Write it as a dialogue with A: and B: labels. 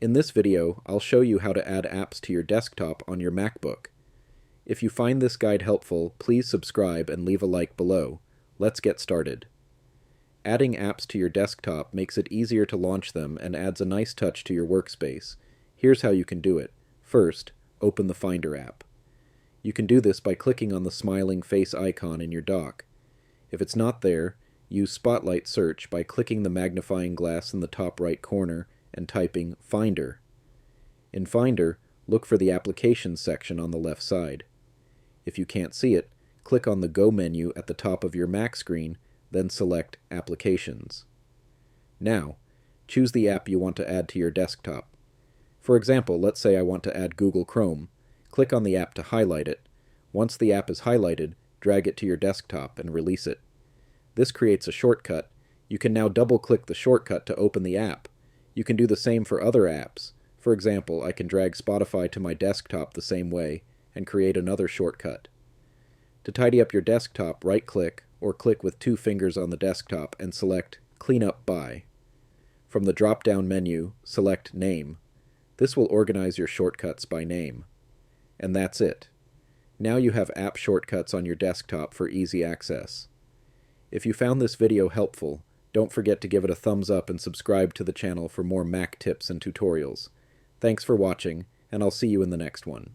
A: In this video, I'll show you how to add apps to your desktop on your MacBook. If you find this guide helpful, please subscribe and leave a like below. Let's get started. Adding apps to your desktop makes it easier to launch them and adds a nice touch to your workspace. Here's how you can do it. First, open the Finder app. You can do this by clicking on the smiling face icon in your dock. If it's not there, use Spotlight Search by clicking the magnifying glass in the top right corner and typing Finder. In Finder, look for the Applications section on the left side. If you can't see it, click on the Go menu at the top of your Mac screen, then select Applications. Now, choose the app you want to add to your desktop. For example, let's say I want to add Google Chrome. Click on the app to highlight it. Once the app is highlighted, drag it to your desktop and release it. This creates a shortcut. You can now double-click the shortcut to open the app. You can do the same for other apps. For example, I can drag Spotify to my desktop the same way and create another shortcut. To tidy up your desktop, right-click or click with two fingers on the desktop and select Clean Up By. From the drop-down menu, select Name. This will organize your shortcuts by name. And that's it. Now you have app shortcuts on your desktop for easy access. If you found this video helpful, don't forget to give it a thumbs up and subscribe to the channel for more Mac tips and tutorials. Thanks for watching, and I'll see you in the next one.